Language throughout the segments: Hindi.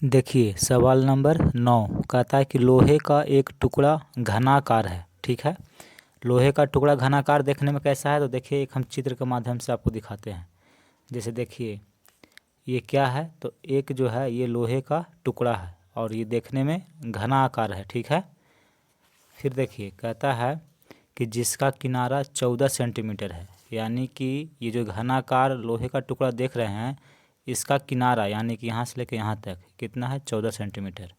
देखिए सवाल नंबर 9 कहता है कि लोहे का एक टुकड़ा घनाकार है। ठीक है, लोहे का टुकड़ा घनाकार देखने में कैसा है, तो देखिए एक हम चित्र के माध्यम से आपको दिखाते हैं। जैसे देखिए ये क्या है, तो एक जो है ये लोहे का टुकड़ा है और ये देखने में घना आकार है। ठीक है, फिर देखिए कहता है कि जिसका किनारा 14 सेंटीमीटर है, यानी कि ये जो घनाकार लोहे का टुकड़ा देख रहे हैं इसका किनारा यानी कि यहाँ से लेकर यहाँ तक कितना है, 14 सेंटीमीटर।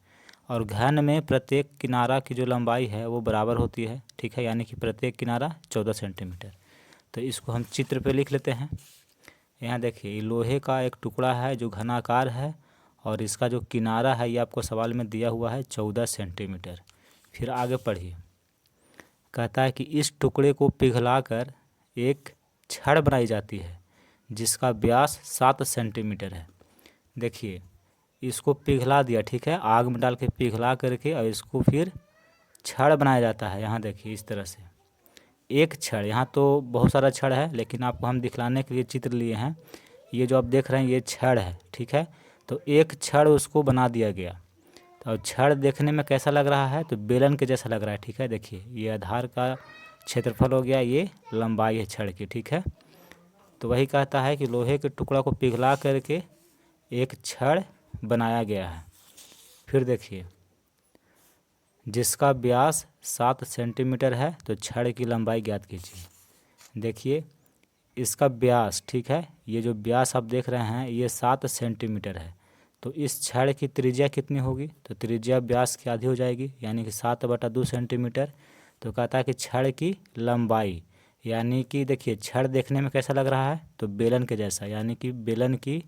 और घन में प्रत्येक किनारा की जो लंबाई है वो बराबर होती है। ठीक है, यानी कि प्रत्येक किनारा 14 सेंटीमीटर। तो इसको हम चित्र पे लिख लेते हैं। यहाँ देखिए ये लोहे का एक टुकड़ा है जो घनाकार है और इसका जो किनारा है ये आपको सवाल में दिया हुआ है 14 सेंटीमीटर। फिर आगे पढ़िए, कहता है कि इस टुकड़े को पिघलाकर एक छड़ बनाई जाती है जिसका व्यास 7 सेंटीमीटर है। देखिए इसको पिघला दिया, ठीक है, आग में डाल के पिघला करके और इसको फिर छड़ बनाया जाता है। यहाँ देखिए इस तरह से एक छड़, यहाँ तो बहुत सारा छड़ है लेकिन आपको हम दिखलाने के लिए चित्र लिए हैं। ये जो आप देख रहे हैं ये छड़ है। ठीक है, तो एक छड़ उसको बना दिया गया। तो छड़ देखने में कैसा लग रहा है, तो बेलन के जैसा लग रहा है। ठीक है, देखिए ये आधार का क्षेत्रफल हो गया, ये लंबाई है छड़ की। ठीक है, तो वही कहता है कि लोहे के टुकड़ा को पिघला करके एक छड़ बनाया गया है। फिर देखिए जिसका व्यास 7 सेंटीमीटर है, तो छड़ की लंबाई ज्ञात कीजिए। देखिए इसका व्यास, ठीक है, ये जो व्यास आप देख रहे हैं ये 7 सेंटीमीटर है। तो इस छड़ की त्रिज्या कितनी होगी, तो त्रिज्या व्यास की आधी हो जाएगी यानी कि 7/2 सेंटीमीटर। तो कहता है कि छड़ की लंबाई, यानी कि देखिए छड़ देखने में कैसा लग रहा है, तो बेलन के जैसा, यानी कि बेलन की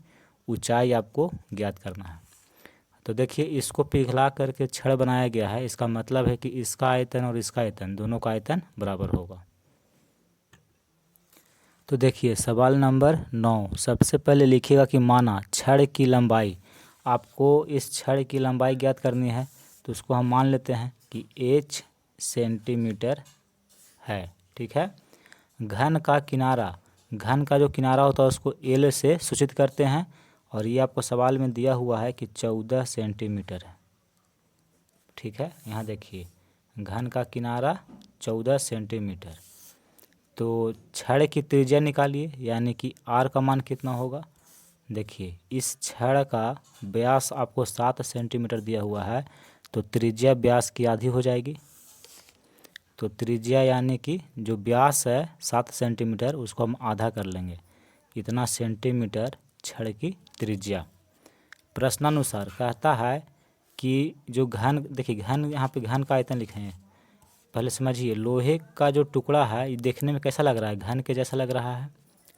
ऊंचाई आपको ज्ञात करना है। तो देखिए इसको पिघला करके छड़ बनाया गया है, इसका मतलब है कि इसका आयतन और इसका आयतन दोनों का आयतन बराबर होगा। तो देखिए सवाल नंबर 9, सबसे पहले लिखिएगा कि माना छड़ की लंबाई, आपको इस छड़ की लंबाई ज्ञात करनी है। तो उसको हम मान लेते हैं कि h सेंटीमीटर है। ठीक है, घन का किनारा, घन का जो किनारा होता है उसको L से सूचित करते हैं और ये आपको सवाल में दिया हुआ है कि 14 सेंटीमीटर है। ठीक है, यहाँ देखिए घन का किनारा 14 सेंटीमीटर। तो छड़ की त्रिज्या निकालिए, यानी कि R का मान कितना होगा। देखिए इस छड़ का व्यास आपको 7 सेंटीमीटर दिया हुआ है, तो त्रिज्या व्यास की आधी हो जाएगी। तो त्रिज्या यानी कि जो व्यास है 7 सेंटीमीटर उसको हम आधा कर लेंगे, इतना सेंटीमीटर छड़ की त्रिज्या। प्रश्नानुसार कहता है कि जो घन, देखिए घन, यहाँ पे घन का आयतन लिखे हैं। पहले समझिए लोहे का जो टुकड़ा है ये देखने में कैसा लग रहा है, घन के जैसा लग रहा है।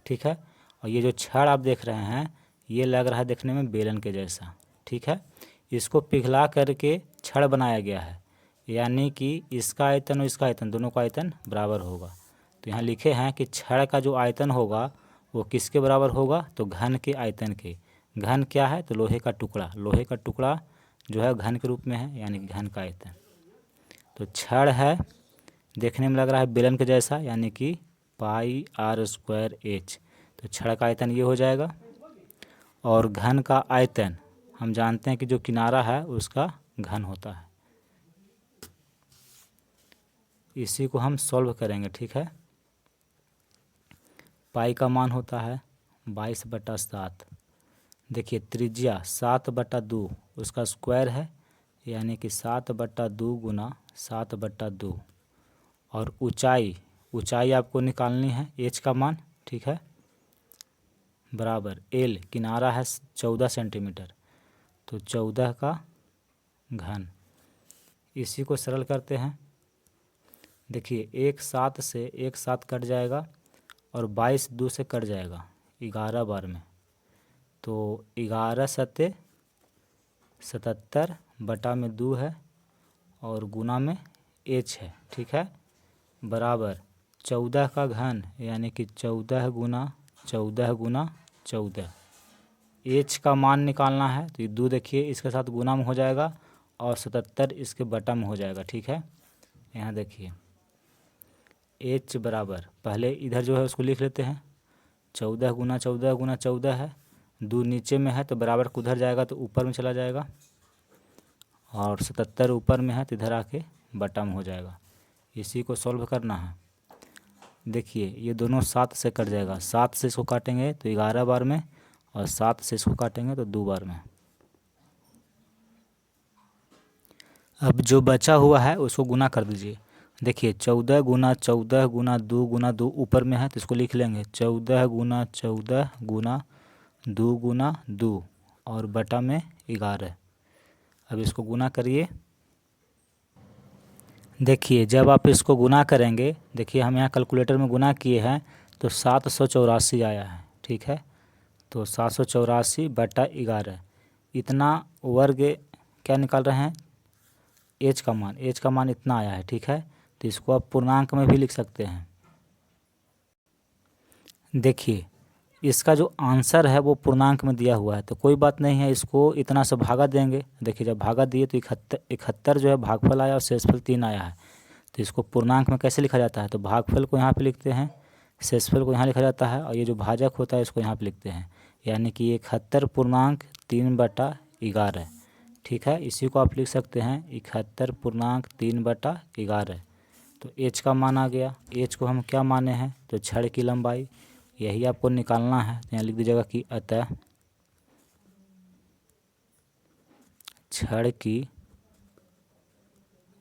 ठीक है, और ये जो छड़ आप देख रहे हैं ये लग रहा है देखने में बेलन के जैसा। ठीक है, इसको पिघला करके छड़ बनाया गया है, यानी कि इसका आयतन और इसका आयतन दोनों का आयतन बराबर होगा। तो यहाँ लिखे हैं कि छड़ का जो आयतन होगा वो किसके बराबर होगा, तो घन के आयतन के। घन क्या है, तो लोहे का टुकड़ा, लोहे का टुकड़ा जो है घन के रूप में है, यानी कि घन का आयतन। तो छड़ है देखने में लग रहा है बेलन के जैसा, यानी कि πr²h। तो छड़ का आयतन ये हो जाएगा और घन का आयतन हम जानते हैं कि जो किनारा है उसका घन होता है। इसी को हम सॉल्व करेंगे। ठीक है, पाई का मान होता है 22/7। देखिए त्रिज्या 7/2 उसका स्क्वायर है, यानी कि 7/2 गुना 7/2। और ऊंचाई, ऊंचाई आपको निकालनी है h का मान। ठीक है, बराबर L, किनारा है 14 सेंटीमीटर, तो 14 का घन। इसी को सरल करते हैं। देखिए एक 7 से एक 7 कट जाएगा और 22 2 से कट जाएगा 11 बार में, तो 11×7 = 77 बटा में 2 है और गुना में h है। ठीक है, बराबर 14 का घन, यानी कि 14 गुना 14 गुना 14। h का मान निकालना है, तो ये 2 देखिए इसके साथ गुना में हो जाएगा और 77 इसके बटा में हो जाएगा। ठीक है, यहाँ देखिए h बराबर, पहले इधर जो है उसको लिख लेते हैं, 14 गुना 14 गुना 14 है, 2 नीचे में है तो बराबर उधर जाएगा तो ऊपर में चला जाएगा। और 77 ऊपर में है तो इधर आके बटा में हो जाएगा। इसी को सॉल्व करना है। देखिए ये दोनों 7 से कट जाएगा, 7 से इसको काटेंगे तो 11 बार में, और 7 से इसको काटेंगे तो 2 बार में। अब जो बचा हुआ है उसको गुना कर दीजिए। देखिए 14 गुना 14 गुना 2 गुना 2 ऊपर में है तो इसको लिख लेंगे 14 गुना 14 गुना 2 गुना 2 और बटा में 11। अब इसको गुना करिए। देखिए जब आप इसको गुना करेंगे, देखिए हम यहाँ कैलकुलेटर में गुना किए हैं तो 784 आया है, ठीक है। तो 784 बटा 11 इतना वर्ग क्या निकाल रहे हैं, एच का मान इतना आया है, ठीक है। तो इसको आप पूर्णांक में भी लिख सकते हैं। देखिए इसका जो आंसर है वो पूर्णांक में दिया हुआ है तो कोई बात नहीं है, इसको इतना से भागा देंगे। देखिए जब भागा दिए तो 71 जो है भागफल आया और शेषफल 3 आया है। तो इसको पूर्णांक में कैसे लिखा जाता है, तो भागफल को यहाँ पे लिखते हैं, शेषफल को यहाँ लिखा जाता है, और ये जो भाजक होता है इसको यहाँ पे लिखते हैं, यानी कि 71 पूर्णांक 3 बटा 11, ठीक है। इसी को आप लिख सकते हैं 71 पूर्णांक 3 बटा 11। तो एच का मान आ गया। एच को हम क्या माने हैं, तो छड़ की लंबाई, यही आपको निकालना है। यहाँ लिख दीजिएगा कि अतः छड़ की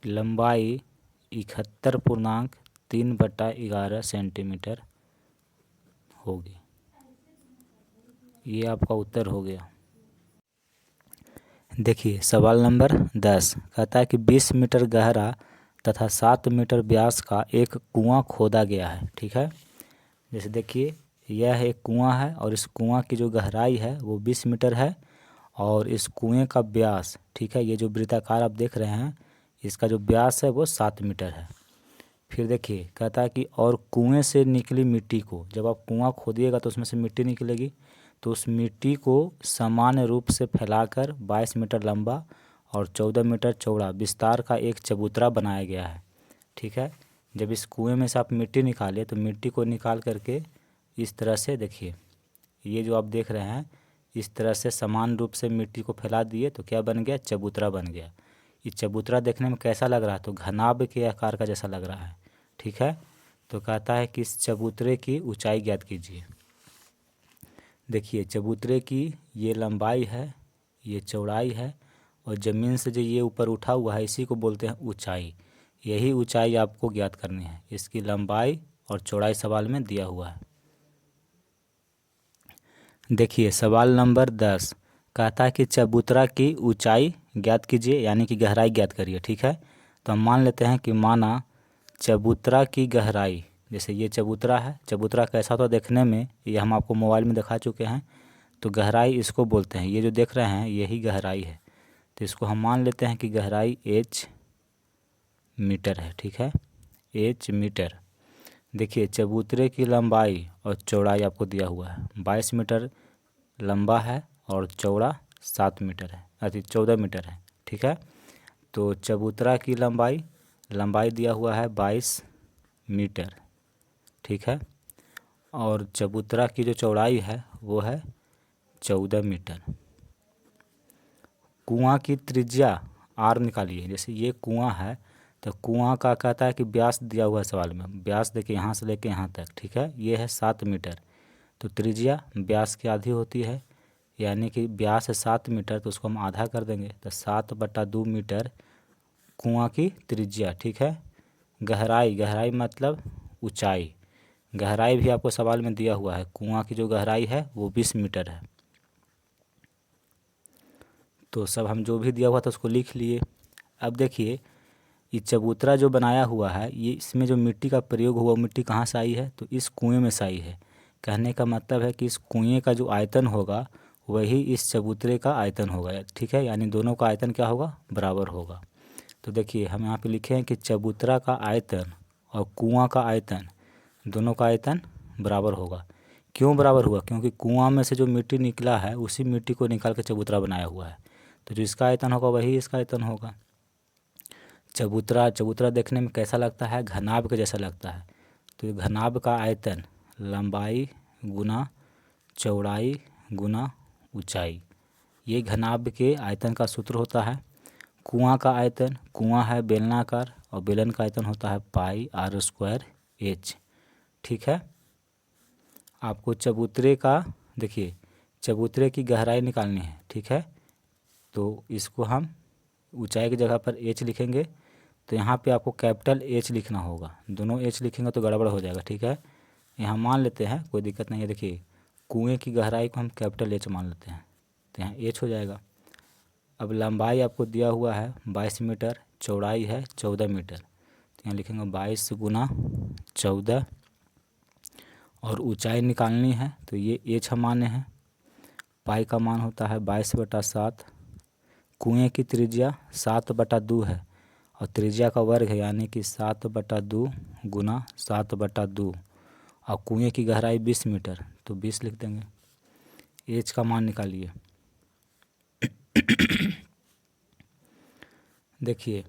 लंबाई 71 पूर्णांक 3 बटा 11 सेंटीमीटर होगी। ये आपका उत्तर हो गया। देखिए सवाल नंबर 10 कहता है कि 20 मीटर गहरा तथा 7 मीटर व्यास का एक कुआं खोदा गया है, ठीक है। जैसे देखिए यह एक कुआं है और इस कुआं की जो गहराई है वो 20 मीटर है और इस कुएं का व्यास, ठीक है, ये जो वृत्ताकार आप देख रहे हैं इसका जो व्यास है वो 7 मीटर है। फिर देखिए कहता है कि और कुएं से निकली मिट्टी को, जब आप कुआं खोदिएगा तो उसमें से मिट्टी निकलेगी, तो उस मिट्टी को सामान्य रूप से फैलाकर 22 मीटर लंबा और 14 मीटर चौड़ा विस्तार का एक चबूतरा बनाया गया है, ठीक है। जब इस कुएं में से आप मिट्टी निकालें तो मिट्टी को निकाल करके इस तरह से देखिए, ये जो आप देख रहे हैं इस तरह से समान रूप से मिट्टी को फैला दिए तो क्या बन गया, चबूतरा बन गया। ये चबूतरा देखने में कैसा लग रहा है, तो घनाभ के आकार का जैसा लग रहा है, ठीक है। तो कहता है कि इस चबूतरे की ऊंचाई ज्ञात कीजिए। देखिए चबूतरे की ये लंबाई है, ये चौड़ाई है, और ज़मीन से जो ये ऊपर उठा हुआ है इसी को बोलते हैं ऊंचाई। यही ऊंचाई आपको ज्ञात करनी है। इसकी लंबाई और चौड़ाई सवाल में दिया हुआ है। देखिए सवाल नंबर 10 कहता है कि चबूतरा की ऊंचाई ज्ञात कीजिए, यानी कि गहराई ज्ञात करिए, ठीक है। तो हम मान लेते हैं कि माना चबूतरा की गहराई, जैसे ये चबूतरा है, चबूतरा कैसा होता देखने में ये हम आपको मोबाइल में दिखा चुके हैं। तो गहराई इसको बोलते हैं, ये जो देख रहे हैं यही गहराई है। तो इसको हम मान लेते हैं कि गहराई h मीटर है, ठीक है, h मीटर। देखिए चबूतरे की लंबाई और चौड़ाई आपको दिया हुआ है, 22 मीटर लंबा है और चौड़ा 7 मीटर है, 14 मीटर है, ठीक है। तो चबूतरा की लंबाई दिया हुआ है 22 मीटर, ठीक है, और चबूतरा की जो चौड़ाई है वो है 14 मीटर। कुआं की त्रिज्या r निकालिए। जैसे ये कुआं है तो कुआं का कहता है कि व्यास दिया हुआ है सवाल में, व्यास देखिए यहाँ से लेके यहाँ तक, ठीक है, ये है 7 मीटर। तो त्रिज्या व्यास की आधी होती है, यानी कि व्यास है 7 मीटर तो उसको हम आधा कर देंगे, तो 7/2 मीटर कुआं की त्रिज्या, ठीक है। गहराई मतलब ऊंचाई, गहराई भी आपको सवाल में दिया हुआ है, कुआं की जो गहराई है वो 20 मीटर है। तो सब हम जो भी दिया हुआ था उसको लिख लिए। अब देखिए ये चबूतरा जो बनाया हुआ है ये इसमें जो मिट्टी का प्रयोग हुआ मिट्टी कहाँ से आई है, तो इस कुएं में से आई है। कहने का मतलब है कि इस कुएं का जो आयतन होगा वही इस चबूतरे का आयतन होगा, ठीक है, यानी दोनों का आयतन क्या होगा, बराबर होगा। तो देखिए हम यहाँ पे लिखे हैं कि चबूतरा का आयतन और कुआं का आयतन, दोनों का आयतन बराबर होगा। क्यों बराबर हुआ, क्योंकि कुआं में से जो मिट्टी निकला है उसी मिट्टी को निकाल के चबूतरा बनाया हुआ है, तो जो इसका आयतन होगा वही इसका आयतन होगा। चबूतरा देखने में कैसा लगता है, घनाभ के जैसा लगता है। तो घनाभ का आयतन लंबाई गुना चौड़ाई गुना ऊंचाई, ये घनाभ के आयतन का सूत्र होता है। कुआं का आयतन, कुआं है बेलनाकार और बेलन का आयतन होता है पाई आर स्क्वायर एच। ठीक है। आपको चबूतरे का, देखिए चबूतरे की गहराई निकालनी है। ठीक है, तो इसको हम ऊंचाई की जगह पर एच लिखेंगे, तो यहाँ पे आपको कैपिटल एच लिखना होगा। दोनों एच लिखेंगे तो गड़बड़ हो जाएगा। ठीक है, यहाँ मान लेते हैं, कोई दिक्कत नहीं है। देखिए कुएं की गहराई को हम कैपिटल एच मान लेते हैं, तो यहाँ एच हो जाएगा। अब लंबाई आपको दिया हुआ है 22 मीटर, चौड़ाई है 14 मीटर, तो यहाँ लिखेंगे 22 गुना 14, और ऊंचाई निकालनी है तो ये एच हम माने हैं। पाई का मान होता है 22/7। कुएं की त्रिज्या 7/2 है और त्रिज्या का वर्ग है, यानी कि 7/2 गुना 7/2, और कुएं की गहराई 20 मीटर, तो 20 लिख देंगे। एच का मान निकालिए। देखिए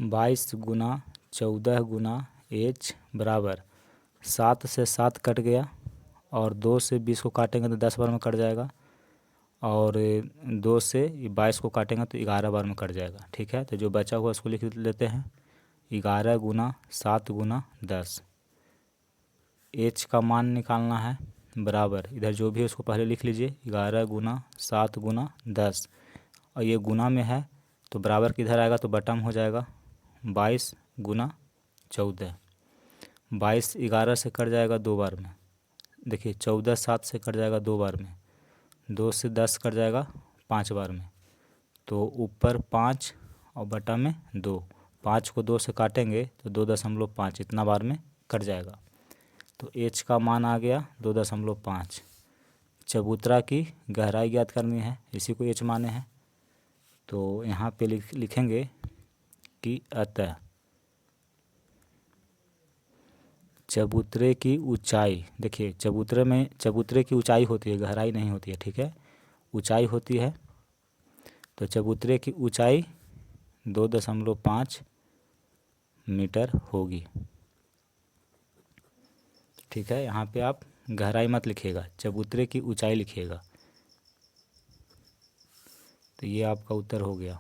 22 गुना 14 गुना एच बराबर 7 से 7 कट गया, और 2 से 20 को काटेंगे तो 10 बार में कट जाएगा, और 2 से 22 को काटेंगे तो 11 बार में कट जाएगा। ठीक है, तो जो बचा हुआ उसको लिख लेते हैं 11 गुना 7 गुना 10। एच का मान निकालना है बराबर, इधर जो भी है उसको पहले लिख लीजिए, 11 गुना 7 गुना 10, और ये गुना में है तो बराबर किधर आएगा तो बटम हो जाएगा 22 गुना 14। 22 11 से कट जाएगा 2 बार में, देखिए 14 7 से कट जाएगा 2 बार में, 2 से 10 कट जाएगा 5 बार में, तो ऊपर 5 और बटा में 2, 5 को 2 से काटेंगे तो 2.5 इतना बार में कट जाएगा। तो एच का मान आ गया 2.5। चबूतरा की गहराई ज्ञात करनी है, इसी को एच माने हैं, तो यहाँ पे लिखेंगे कि अतः चबूतरे की ऊंचाई, देखिए चबूतरे की ऊंचाई होती है, गहराई नहीं होती है। ठीक है, ऊंचाई होती है, तो चबूतरे की ऊंचाई 2.5 मीटर होगी। ठीक है, यहाँ पे आप गहराई मत लिखिएगा, चबूतरे की ऊंचाई लिखिएगा। तो ये आपका उत्तर हो गया।